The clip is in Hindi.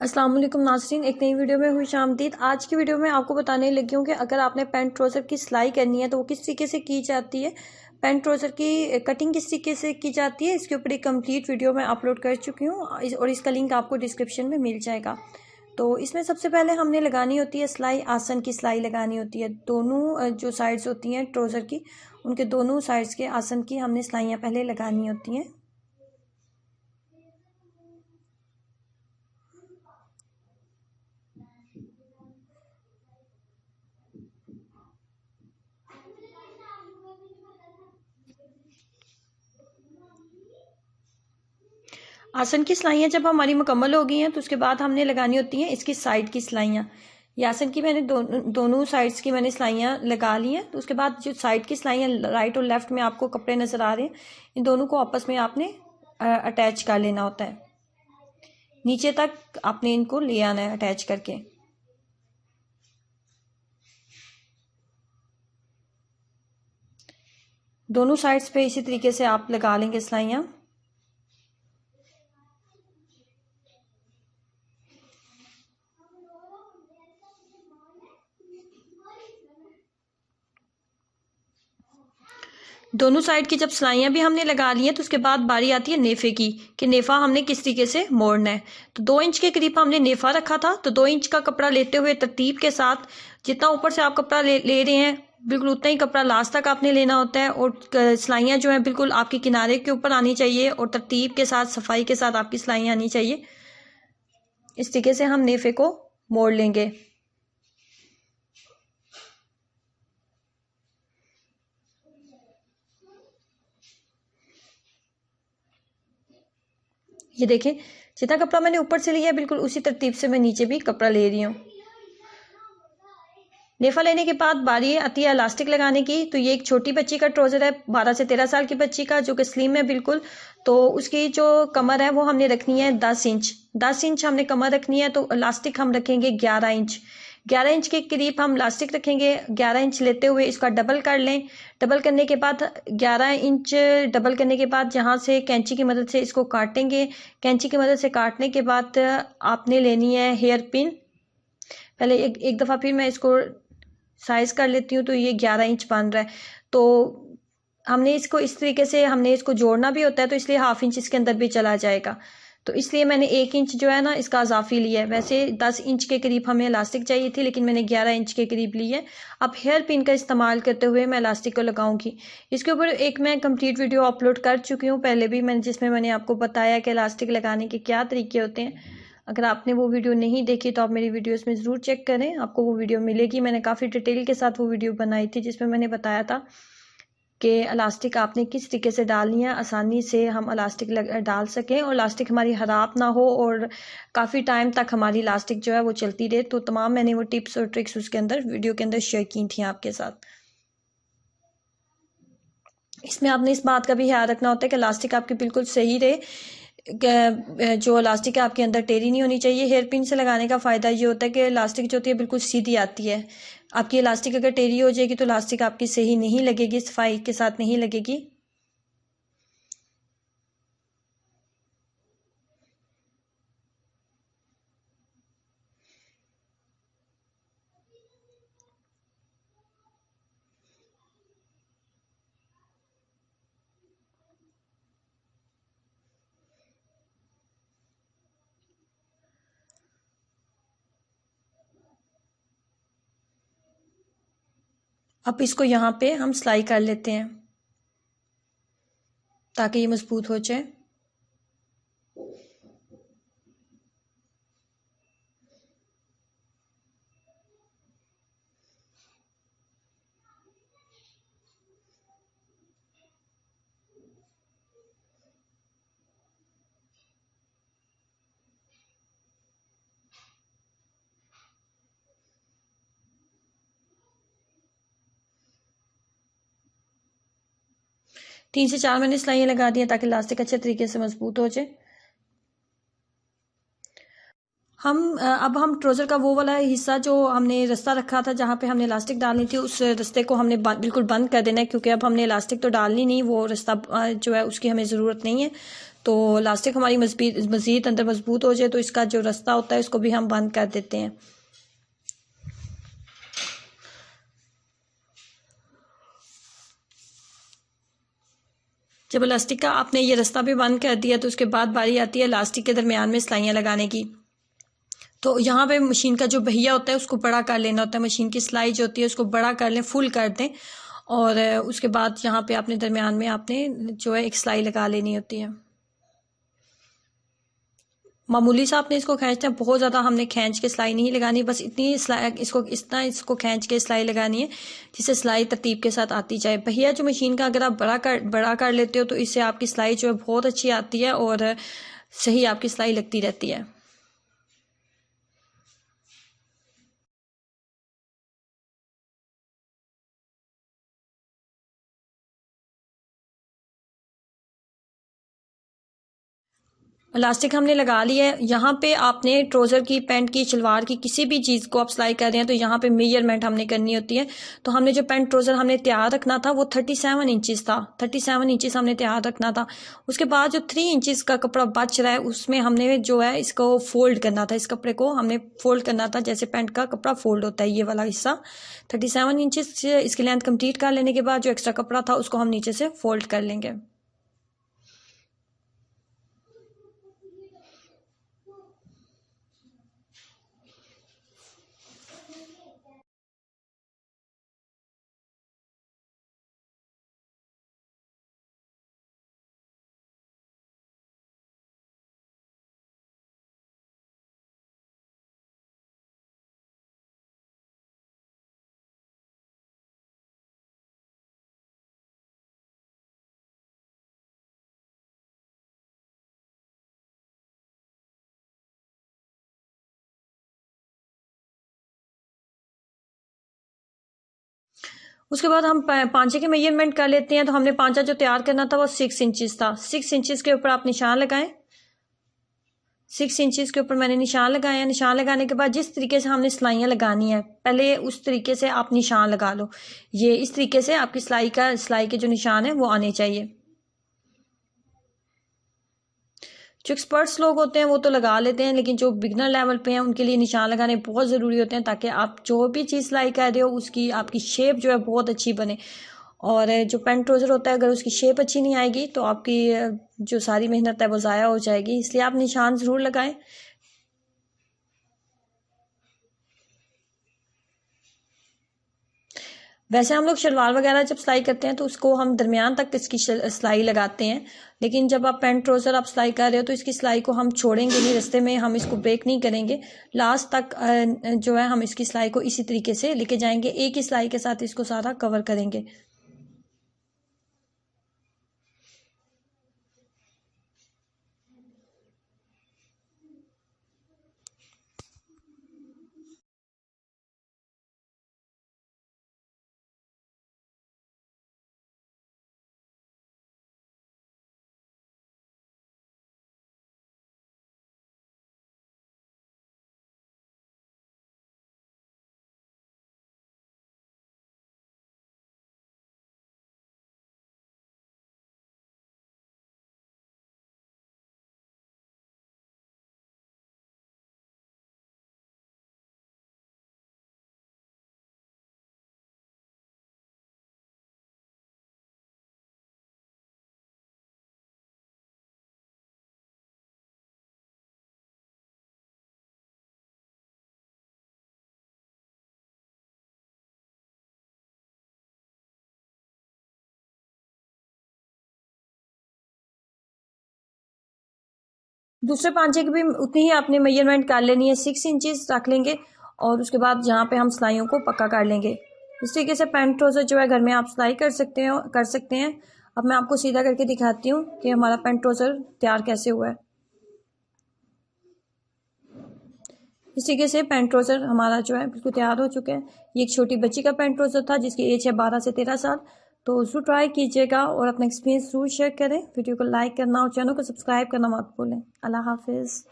अस्सलाम वालेकुम नाज़रीन, एक नई वीडियो में खुश आमदीद। आज की वीडियो में आपको बताने लगी हूँ कि अगर आपने पैंट ट्राउज़र की सिलाई करनी है तो वो किस तरीके से की जाती है, पैंट ट्राउज़र की कटिंग किस तरीके से की जाती है। इसके ऊपर एक कंप्लीट वीडियो मैं अपलोड कर चुकी हूँ और इसका लिंक आपको डिस्क्रिप्शन में मिल जाएगा। तो इसमें सबसे पहले हमने लगानी होती है सिलाई, आसन की सिलाई लगानी होती है। दोनों जो साइड्स होती हैं ट्राउज़र की, उनके दोनों साइड्स के आसन की हमने सिलाइयाँ पहले लगानी होती हैं। आसन की सिलाइयाँ जब हमारी मुकम्मल हो गई हैं तो उसके बाद हमने लगानी होती हैं इसकी साइड की सिलाइयाँ। ये आसन की मैंने दोनों साइड्स की मैंने सिलाइयाँ लगा ली हैं। तो उसके बाद जो साइड की सिलाइयाँ राइट और लेफ्ट में आपको कपड़े नज़र आ रहे हैं, इन दोनों को आपस में आपने अटैच कर लेना होता है। नीचे तक आपने इनको ले आना है अटैच करके। दोनों साइड्स पे इसी तरीके से आप लगा लेंगे सिलाइयाँ। दोनों साइड की जब सिलाइयाँ भी हमने लगा ली हैं तो उसके बाद बारी आती है नेफे की, कि नेफा हमने किस तरीके से मोड़ना है। तो 2 इंच के करीब हमने नेफा रखा था, तो 2 इंच का कपड़ा लेते हुए तरतीब के साथ जितना ऊपर से आप कपड़ा ले रहे हैं बिल्कुल उतना ही कपड़ा लास्ट तक आपने लेना होता है। और सिलाइयाँ जो है बिल्कुल आपके किनारे के ऊपर आनी चाहिए और तरतीब के साथ सफाई के साथ आपकी सिलाइयाँ आनी चाहिए। इस तरीके से हम नेफे को मोड़ लेंगे। ये देखें, जितना कपड़ा मैंने ऊपर से लिया है बिल्कुल उसी तरतीब से मैं नीचे भी कपड़ा ले रही हूँ। नेफा लेने के बाद बारी आती है इलास्टिक लगाने की। तो ये एक छोटी बच्ची का ट्राउजर है, 12 से 13 साल की बच्ची का, जो कि स्लिम है बिल्कुल। तो उसकी जो कमर है वो हमने रखनी है 10 इंच। 10 इंच हमने कमर रखनी है, तो इलास्टिक हम रखेंगे 11 इंच। 11 इंच के करीब हम इलास्टिक रखेंगे। 11 इंच लेते हुए इसका डबल कर लें। डबल करने के बाद 11 इंच डबल करने के बाद यहाँ से कैंची की मदद से इसको काटेंगे। कैंची की मदद से काटने के बाद आपने लेनी है हेयर पिन। पहले एक दफ़ा फिर मैं इसको साइज कर लेती हूँ। तो ये 11 इंच बन रहा है। तो हमने इसको इस तरीके से हमने इसको जोड़ना भी होता है, तो इसलिए हाफ इंच इसके अंदर भी चला जाएगा। तो इसलिए मैंने 1 इंच जो है ना इसका इजाफी लिया है। वैसे 10 इंच के करीब हमें इलास्टिक चाहिए थी, लेकिन मैंने 11 इंच के करीब ली है। अब हेयर पिन का इस्तेमाल करते हुए मैं इलास्टिक को लगाऊंगी। इसके ऊपर एक मैं कंप्लीट वीडियो अपलोड कर चुकी हूँ पहले भी, जिसमें मैंने आपको बताया कि इलास्टिक लगाने के क्या तरीके होते हैं। अगर आपने वो वीडियो नहीं देखी तो आप मेरी वीडियोस में ज़रूर चेक करें, आपको वो वीडियो मिलेगी। मैंने काफ़ी डिटेल के साथ वो वीडियो बनाई थी जिसमें मैंने बताया था कि इलास्टिक आपने किस तरीके से डालनी है, आसानी से हम इलास्टिक डाल सकें और इलास्टिक हमारी ख़राब ना हो और काफ़ी टाइम तक हमारी इलास्टिक जो है वो चलती रहे। तो तमाम मैंने वो टिप्स और ट्रिक्स उसके अंदर वीडियो के अंदर शेयर की थी आपके साथ। इसमें आपने इस बात का भी ख्याल रखना होता है कि इलास्टिक आपकी बिल्कुल सही रहे। जो इलास्टिक है आपके अंदर टेढ़ी नहीं होनी चाहिए। हेयर पिन से लगाने का फ़ायदा ये होता है कि इलास्टिक जो होती है बिल्कुल सीधी आती है। आपकी इलास्टिक अगर टेढ़ी हो जाएगी तो इलास्टिक आपकी सही नहीं लगेगी, सफाई के साथ नहीं लगेगी। अब इसको यहाँ पे हम सिलाई कर लेते हैं ताकि ये मजबूत हो जाए। 3 से 4 मैंने सिलाइयाँ लगा दी हैं ताकि इलास्टिक अच्छे तरीके से मजबूत हो जाए। अब हम ट्राउज़र का वो वाला हिस्सा जो हमने रास्ता रखा था जहाँ पे हमने इलास्टिक डालनी थी, उस रास्ते को हमने बिल्कुल बंद कर देना है, क्योंकि अब हमने इलास्टिक तो डालनी नहीं, वो रास्ता जो है उसकी हमें ज़रूरत नहीं है। तो इलास्टिक हमारी मज़ीद अंदर मजबूत हो जाए तो इसका जो रास्ता होता है उसको भी हम बंद कर देते हैं। जब इलास्टिक का आपने ये रास्ता भी बंद कर दिया तो उसके बाद बारी आती है इलास्टिक के दरमियान में सिलाइयाँ लगाने की। तो यहाँ पे मशीन का जो पहिया होता है उसको बड़ा कर लेना होता है, मशीन की सिलाई जो होती है उसको बड़ा कर लें, फुल कर दें, और उसके बाद यहाँ पे आपने दरमियान में आपने जो है एक सिलाई लगा लेनी होती है। मामूली सा आपने इसको खींचना है, बहुत ज़्यादा हमने खींच के सिलाई नहीं लगानी, बस इतनी सिलाई इसको खींच के सिलाई लगानी है जिससे सिलाई तरतीब के साथ आती जाए। पहिया जो मशीन का अगर आप बड़ा कर लेते हो तो इससे आपकी सिलाई जो है बहुत अच्छी आती है और सही आपकी सिलाई लगती रहती है। इलास्टिक हमने लगा लिया है। यहाँ पे आपने ट्राउज़र की, पैंट की, शलवार की, किसी भी चीज़ को आप सिलाई कर रहे हैं तो यहाँ पे मेजरमेंट हमने करनी होती है। तो हमने जो पैंट ट्राउज़र हमने तैयार रखना था वो 37 इंचज़ था, 37 इंचज़ हमने तैयार रखना था। उसके बाद जो 3 इंचज़ का कपड़ा बच रहा है उसमें हमने जो है इसको फोल्ड करना था, इस कपड़े को हमने फोल्ड करना था जैसे पैंट का कपड़ा फोल्ड होता है, ये वाला हिस्सा 37 इंचज़ से इसकी लेंथ कंप्लीट कर लेने के बाद जो एक्स्ट्रा कपड़ा था उसको हम नीचे से फोल्ड कर लेंगे। उसके बाद हम पांचे की मेजरमेंट कर लेते हैं। तो हमने पांचा जो तैयार करना था वो 6 इंचज़ था। 6 इंचज़ के ऊपर आप निशान लगाएं। 6 इंचज़ के ऊपर मैंने निशान लगाया। निशान लगाने के बाद जिस तरीके से हमने सिलाइयाँ लगानी है पहले उस तरीके से आप निशान लगा लो। ये इस तरीके से आपकी सिलाई के जो निशान है वो आने चाहिए। जो एक्सपर्ट्स लोग होते हैं वो तो लगा लेते हैं, लेकिन जो बिगनर लेवल पे हैं उनके लिए निशान लगाने बहुत ज़रूरी होते हैं ताकि आप जो भी चीज़ सिलाई कर रहे हो उसकी आपकी शेप जो है बहुत अच्छी बने। और जो पैंट ट्राउज़र होता है अगर उसकी शेप अच्छी नहीं आएगी तो आपकी जो सारी मेहनत है वो ज़ाया हो जाएगी, इसलिए आप निशान ज़रूर लगाएं। वैसे हम लोग शलवार वगैरह जब सिलाई करते हैं तो उसको हम दरमियान तक इसकी सिलाई लगाते हैं, लेकिन जब आप पैंट ट्राउज़र आप सिलाई कर रहे हो तो इसकी सिलाई को हम छोड़ेंगे नहीं, रास्ते में हम इसको ब्रेक नहीं करेंगे। लास्ट तक जो है हम इसकी सिलाई को इसी तरीके से लेके जाएंगे, एक ही सिलाई के साथ इसको सारा कवर करेंगे। दूसरे पांचे की भी उतनी ही आपने मेजरमेंट कर लेनी है, 6 इंचज़ रख लेंगे और उसके बाद यहाँ पे हम सिलाइयों को पक्का कर लेंगे। इस तरीके से पैंट ट्राउज़र जो है घर में आप सिलाई कर सकते हैं। अब मैं आपको सीधा करके दिखाती हूँ कि हमारा पैंट ट्राउज़र तैयार कैसे हुआ है। इस तरीके से पैंट ट्राउज़र हमारा जो है बिल्कुल तैयार हो चुका है। ये एक छोटी बच्ची का पैंट ट्राउज़र था जिसकी एज है 12 से 13 साल। तो ज़रूर ट्राई कीजिएगा और अपना एक्सपीरियंस ज़रूर शेयर करें। वीडियो को लाइक करना और चैनल को सब्सक्राइब करना मत भूलें। अल्लाह हाफिज़।